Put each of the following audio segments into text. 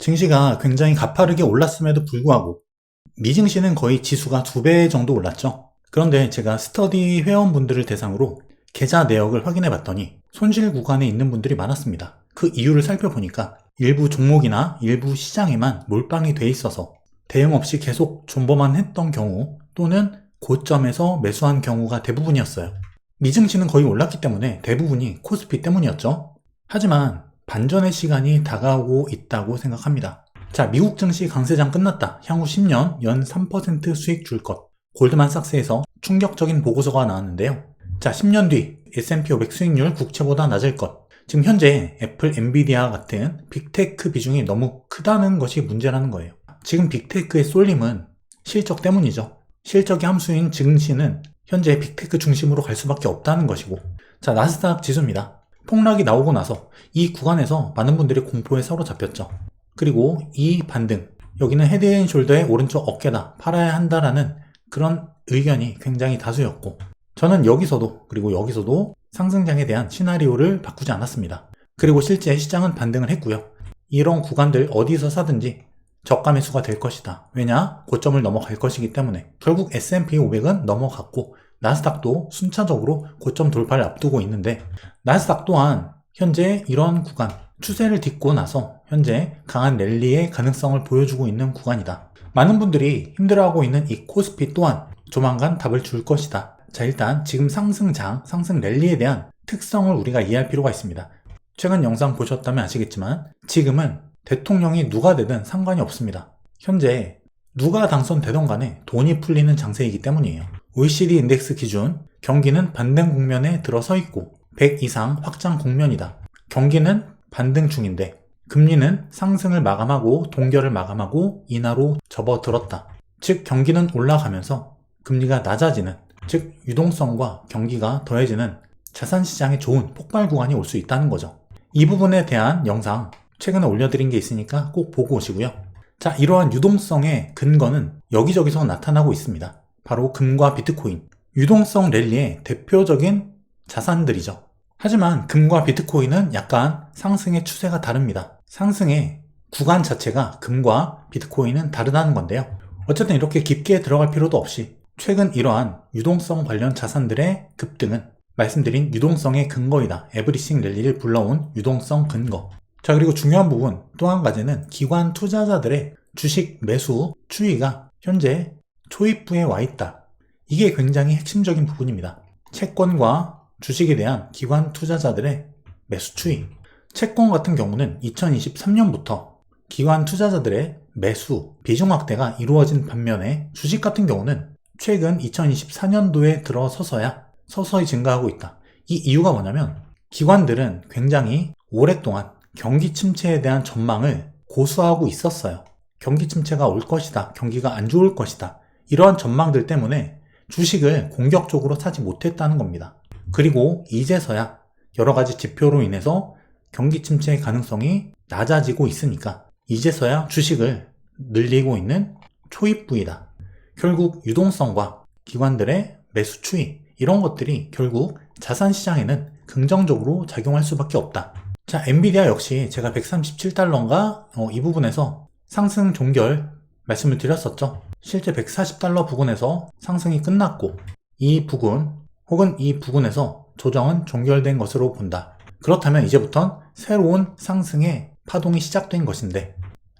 증시가 굉장히 가파르게 올랐음에도 불구하고 미증시는 거의 지수가 2배 정도 올랐죠. 그런데 제가 스터디 회원분들을 대상으로 계좌 내역을 확인해 봤더니 손실 구간에 있는 분들이 많았습니다. 그 이유를 살펴보니까 일부 종목이나 일부 시장에만 몰빵이 돼 있어서 대응 없이 계속 존버만 했던 경우 또는 고점에서 매수한 경우가 대부분이었어요. 미증시는 거의 올랐기 때문에 대부분이 코스피 때문이었죠. 하지만 반전의 시간이 다가오고 있다고 생각합니다. 자, 미국 증시 강세장 끝났다. 향후 10년 연 3% 수익 줄 것. 골드만삭스에서 충격적인 보고서가 나왔는데요. 자, 10년 뒤 S&P 500 수익률 국채보다 낮을 것. 지금 현재 애플, 엔비디아 같은 빅테크 비중이 너무 크다는 것이 문제라는 거예요. 지금 빅테크의 쏠림은 실적 때문이죠. 실적이 함수인 증시는 현재 빅테크 중심으로 갈 수밖에 없다는 것이고, 자, 나스닥 지수입니다. 폭락이 나오고 나서 이 구간에서 많은 분들이 공포에 사로잡혔죠. 그리고 이 반등, 여기는 헤드앤숄더의 오른쪽 어깨다, 팔아야 한다라는 그런 의견이 굉장히 다수였고, 저는 여기서도 그리고 여기서도 상승장에 대한 시나리오를 바꾸지 않았습니다. 그리고 실제 시장은 반등을 했고요. 이런 구간들 어디서 사든지 저가 매수가 될 것이다. 왜냐? 고점을 넘어갈 것이기 때문에. 결국 S&P 500은 넘어갔고 나스닥도 순차적으로 고점 돌파를 앞두고 있는데, 나스닥 또한 현재 이런 구간 추세를 딛고 나서 현재 강한 랠리의 가능성을 보여주고 있는 구간이다. 많은 분들이 힘들어하고 있는 이 코스피 또한 조만간 답을 줄 것이다. 자, 일단 지금 상승장, 상승 랠리에 대한 특성을 우리가 이해할 필요가 있습니다. 최근 영상 보셨다면 아시겠지만 지금은 대통령이 누가 되든 상관이 없습니다. 현재 누가 당선되던 간에 돈이 풀리는 장세이기 때문이에요. OECD 인덱스 기준 경기는 반등 국면에 들어서 있고 100 이상 확장 국면이다. 경기는 반등 중인데 금리는 상승을 마감하고 동결을 마감하고 인하로 접어들었다. 즉 경기는 올라가면서 금리가 낮아지는, 즉 유동성과 경기가 더해지는 자산시장에 좋은 폭발 구간이 올 수 있다는 거죠. 이 부분에 대한 영상 최근에 올려드린 게 있으니까 꼭 보고 오시고요. 자, 이러한 유동성의 근거는 여기저기서 나타나고 있습니다. 바로 금과 비트코인, 유동성 랠리의 대표적인 자산들이죠. 하지만 금과 비트코인은 약간 상승의 추세가 다릅니다. 상승의 구간 자체가 금과 비트코인은 다르다는 건데요. 어쨌든 이렇게 깊게 들어갈 필요도 없이 최근 이러한 유동성 관련 자산들의 급등은 말씀드린 유동성의 근거이다. 에브리싱 랠리를 불러온 유동성 근거. 자, 그리고 중요한 부분 또 한 가지는 기관 투자자들의 주식 매수 추이가 현재 초입부에 와 있다. 이게 굉장히 핵심적인 부분입니다. 채권과 주식에 대한 기관 투자자들의 매수 추이. 채권 같은 경우는 2023년부터 기관 투자자들의 매수 비중 확대가 이루어진 반면에 주식 같은 경우는 최근 2024년도에 들어서서야 서서히 증가하고 있다. 이 이유가 뭐냐면 기관들은 굉장히 오랫동안 경기 침체에 대한 전망을 고수하고 있었어요. 경기 침체가 올 것이다. 경기가 안 좋을 것이다. 이러한 전망들 때문에 주식을 공격적으로 사지 못했다는 겁니다. 그리고 이제서야 여러 가지 지표로 인해서 경기 침체의 가능성이 낮아지고 있으니까 이제서야 주식을 늘리고 있는 초입부이다. 결국 유동성과 기관들의 매수 추이, 이런 것들이 결국 자산시장에는 긍정적으로 작용할 수밖에 없다. 자, 엔비디아 역시 제가 137달러인가 이 부분에서 상승 종결 말씀을 드렸었죠. 실제 140달러 부근에서 상승이 끝났고 이 부근 혹은 이 부근에서 조정은 종결된 것으로 본다. 그렇다면 이제부턴 새로운 상승의 파동이 시작된 것인데,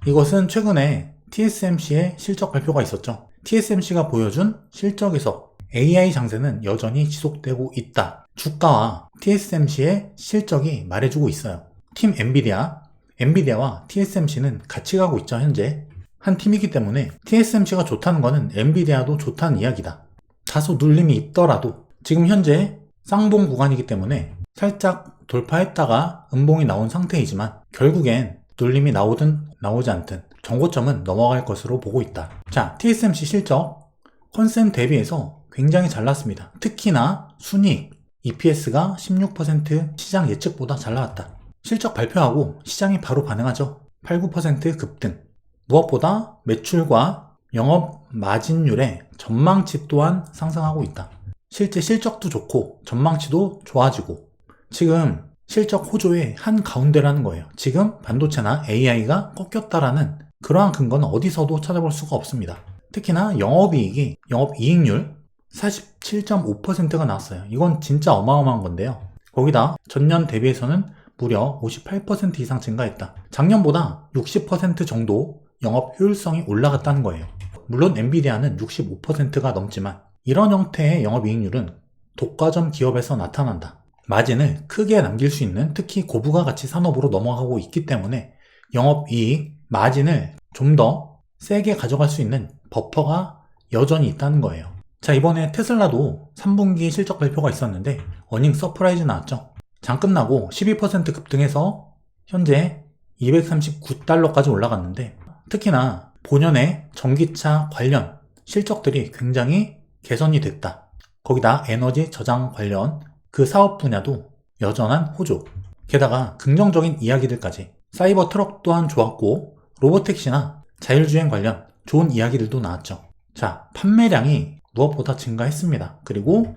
이것은 최근에 TSMC의 실적 발표가 있었죠. TSMC가 보여준 실적에서 AI 장세는 여전히 지속되고 있다. 주가와 TSMC의 실적이 말해주고 있어요. 팀 엔비디아와 TSMC는 같이 가고 있죠. 현재 한 팀이기 때문에 TSMC가 좋다는 것은 엔비디아도 좋다는 이야기다. 다소 눌림이 있더라도 지금 현재 쌍봉 구간이기 때문에 살짝 돌파했다가 음봉이 나온 상태이지만 결국엔 눌림이 나오든 나오지 않든 정고점은 넘어갈 것으로 보고 있다. 자, TSMC 실적 컨센 대비해서 굉장히 잘 나왔습니다. 특히나 순이익, EPS가 16% 시장 예측보다 잘 나왔다. 실적 발표하고 시장이 바로 반응하죠. 8, 9% 급등. 무엇보다 매출과 영업 마진율의 전망치 또한 상승하고 있다. 실제 실적도 좋고 전망치도 좋아지고 지금 실적 호조의 한 가운데라는 거예요. 지금 반도체나 AI가 꺾였다라는 그러한 근거는 어디서도 찾아볼 수가 없습니다. 특히나 영업이익률 47.5%가 나왔어요. 이건 진짜 어마어마한 건데요. 거기다 전년 대비해서는 무려 58% 이상 증가했다. 작년보다 60% 정도 영업 효율성이 올라갔다는 거예요. 물론 엔비디아는 65%가 넘지만 이런 형태의 영업이익률은 독과점 기업에서 나타난다. 마진을 크게 남길 수 있는 특히 고부가 가치 산업으로 넘어가고 있기 때문에 영업이익, 마진을 좀 더 세게 가져갈 수 있는 버퍼가 여전히 있다는 거예요. 자, 이번에 테슬라도 3분기 실적 발표가 있었는데 어닝 서프라이즈 나왔죠. 장 끝나고 12% 급등해서 현재 239달러까지 올라갔는데 특히나 본연의 전기차 관련 실적들이 굉장히 개선이 됐다. 거기다 에너지 저장 관련 그 사업 분야도 여전한 호조. 게다가 긍정적인 이야기들까지 사이버 트럭 또한 좋았고 로보택시나 자율주행 관련 좋은 이야기들도 나왔죠. 자, 판매량이 무엇보다 증가했습니다. 그리고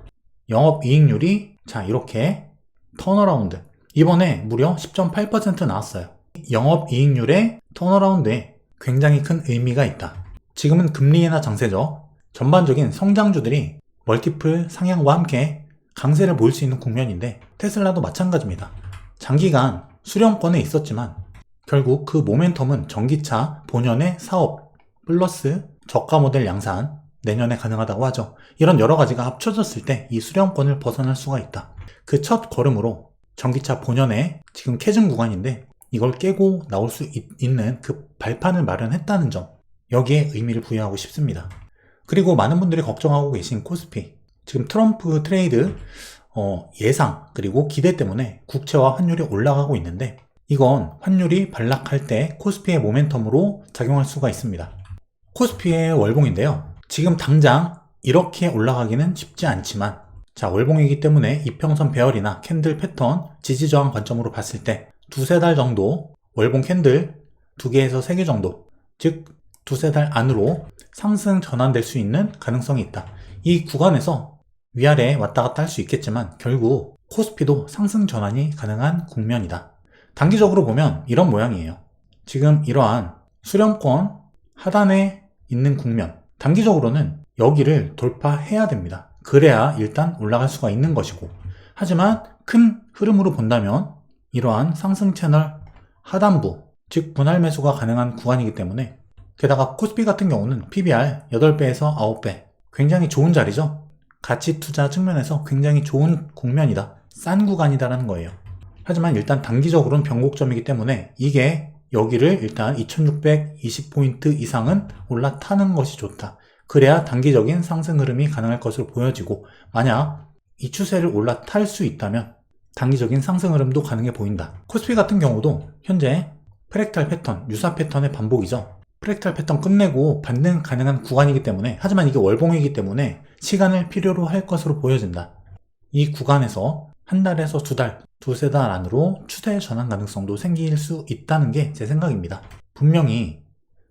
영업이익률이 자 이렇게 턴어라운드. 이번에 무려 10.8% 나왔어요. 영업이익률의 턴어라운드에 굉장히 큰 의미가 있다. 지금은 금리 인하 장세죠. 전반적인 성장주들이 멀티플 상향과 함께 강세를 보일 수 있는 국면인데 테슬라도 마찬가지입니다. 장기간 수렴권에 있었지만 결국 그 모멘텀은 전기차 본연의 사업 플러스 저가 모델 양산 내년에 가능하다고 하죠. 이런 여러 가지가 합쳐졌을 때 이 수렴권을 벗어날 수가 있다. 그 첫 걸음으로 전기차 본연의 지금 캐즘 구간인데 이걸 깨고 나올 수 있는 그 발판을 마련했다는 점, 여기에 의미를 부여하고 싶습니다. 그리고 많은 분들이 걱정하고 계신 코스피, 지금 트럼프 트레이드 예상 그리고 기대 때문에 국채와 환율이 올라가고 있는데 이건 환율이 반락할 때 코스피의 모멘텀으로 작용할 수가 있습니다. 코스피의 월봉인데요. 지금 당장 이렇게 올라가기는 쉽지 않지만 자, 월봉이기 때문에 이평선 배열이나 캔들 패턴, 지지저항 관점으로 봤을 때 두세 달 정도 월봉 캔들 2개에서 3개 정도, 즉 두세 달 안으로 상승 전환될 수 있는 가능성이 있다. 이 구간에서 위아래 왔다 갔다 할 수 있겠지만 결국 코스피도 상승 전환이 가능한 국면이다. 단기적으로 보면 이런 모양이에요. 지금 이러한 수렴권 하단에 있는 국면, 단기적으로는 여기를 돌파해야 됩니다. 그래야 일단 올라갈 수가 있는 것이고, 하지만 큰 흐름으로 본다면 이러한 상승 채널 하단부, 즉 분할 매수가 가능한 구간이기 때문에, 게다가 코스피 같은 경우는 PBR 8배에서 9배, 굉장히 좋은 자리죠. 가치 투자 측면에서 굉장히 좋은 국면이다, 싼 구간이다라는 거예요. 하지만 일단 단기적으로는 변곡점이기 때문에 이게 여기를 일단 2620포인트 이상은 올라타는 것이 좋다. 그래야 단기적인 상승 흐름이 가능할 것으로 보여지고, 만약 이 추세를 올라탈 수 있다면 단기적인 상승 흐름도 가능해 보인다. 코스피 같은 경우도 현재 프랙탈 패턴, 유사 패턴의 반복이죠. 프랙탈 패턴 끝내고 반등 가능한 구간이기 때문에, 하지만 이게 월봉이기 때문에 시간을 필요로 할 것으로 보여진다. 이 구간에서 한 달에서 두 달, 두세 달 안으로 추세 전환 가능성도 생길 수 있다는 게 제 생각입니다. 분명히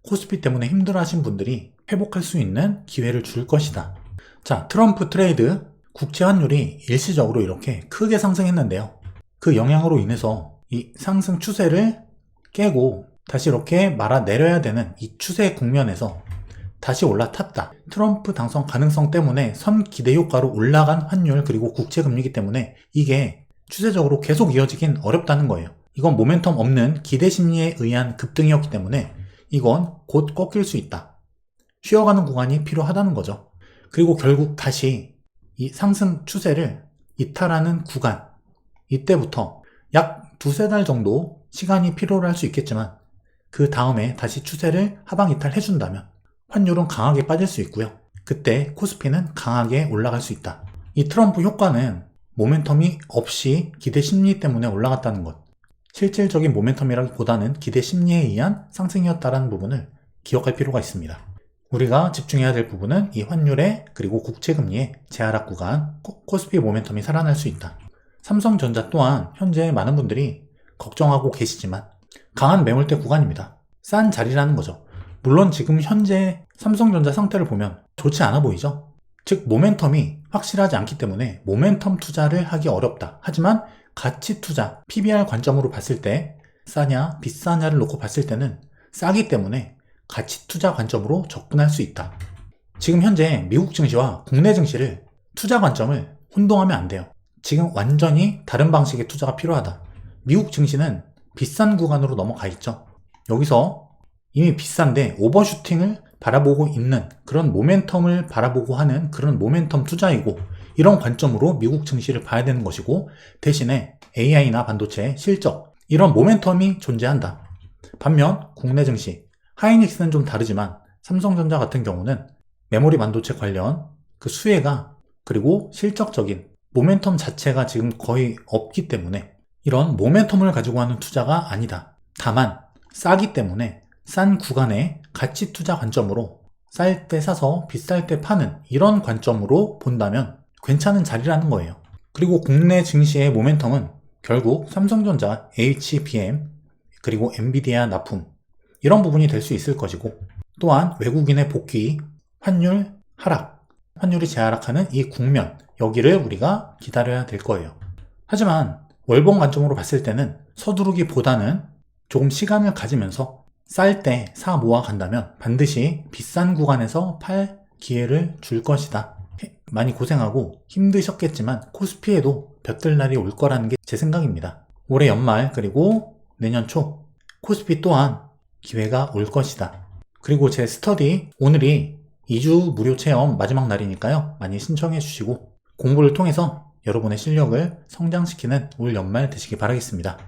코스피 때문에 힘들어하신 분들이 회복할 수 있는 기회를 줄 것이다. 자, 트럼프 트레이드 국채 환율이 일시적으로 이렇게 크게 상승했는데요. 그 영향으로 인해서 이 상승 추세를 깨고 다시 이렇게 말아내려야 되는 이 추세 국면에서 다시 올라탔다. 트럼프 당선 가능성 때문에 선 기대 효과로 올라간 환율 그리고 국채 금리이기 때문에 이게 추세적으로 계속 이어지긴 어렵다는 거예요. 이건 모멘텀 없는 기대 심리에 의한 급등이었기 때문에 이건 곧 꺾일 수 있다. 쉬어가는 구간이 필요하다는 거죠. 그리고 결국 다시 이 상승 추세를 이탈하는 구간, 이때부터 약 두세 달 정도 시간이 필요로 할 수 있겠지만 그 다음에 다시 추세를 하방 이탈해준다면 환율은 강하게 빠질 수 있고요. 그때 코스피는 강하게 올라갈 수 있다. 이 트럼프 효과는 모멘텀이 없이 기대 심리 때문에 올라갔다는 것, 실질적인 모멘텀이라기보다는 기대 심리에 의한 상승이었다는 부분을 기억할 필요가 있습니다. 우리가 집중해야 될 부분은 이 환율의 그리고 국채금리의 재하락 구간, 코스피 모멘텀이 살아날 수 있다. 삼성전자 또한 현재 많은 분들이 걱정하고 계시지만 강한 매물대 구간입니다. 싼 자리라는 거죠. 물론 지금 현재 삼성전자 상태를 보면 좋지 않아 보이죠? 즉 모멘텀이 확실하지 않기 때문에 모멘텀 투자를 하기 어렵다. 하지만 가치 투자, PBR 관점으로 봤을 때 싸냐 비싸냐를 놓고 봤을 때는 싸기 때문에 가치 투자 관점으로 접근할 수 있다. 지금 현재 미국 증시와 국내 증시를 투자 관점을 혼동하면 안 돼요. 지금 완전히 다른 방식의 투자가 필요하다. 미국 증시는 비싼 구간으로 넘어가 있죠. 여기서 이미 비싼데 오버슈팅을 바라보고 있는 그런 모멘텀을 바라보고 하는 그런 모멘텀 투자이고, 이런 관점으로 미국 증시를 봐야 되는 것이고, 대신에 AI나 반도체, 실적 이런 모멘텀이 존재한다. 반면 국내 증시, 하이닉스는 좀 다르지만 삼성전자 같은 경우는 메모리 반도체 관련 그 수혜가 그리고 실적적인 모멘텀 자체가 지금 거의 없기 때문에 이런 모멘텀을 가지고 하는 투자가 아니다. 다만 싸기 때문에 싼 구간의 가치 투자 관점으로 쌀 때 사서 비쌀 때 파는 이런 관점으로 본다면 괜찮은 자리라는 거예요. 그리고 국내 증시의 모멘텀은 결국 삼성전자, HBM, 그리고 엔비디아 납품 이런 부분이 될 수 있을 것이고, 또한 외국인의 복귀, 환율 하락, 환율이 재하락하는 이 국면, 여기를 우리가 기다려야 될 거예요. 하지만 월봉 관점으로 봤을 때는 서두르기보다는 조금 시간을 가지면서 쌀 때 사 모아 간다면 반드시 비싼 구간에서 팔 기회를 줄 것이다. 많이 고생하고 힘드셨겠지만 코스피에도 볕들 날이 올 거라는 게 제 생각입니다. 올해 연말 그리고 내년 초 코스피 또한 기회가 올 것이다. 그리고 제 스터디 오늘이 2주 무료 체험 마지막 날이니까요. 많이 신청해 주시고 공부를 통해서 여러분의 실력을 성장시키는 올 연말 되시기 바라겠습니다.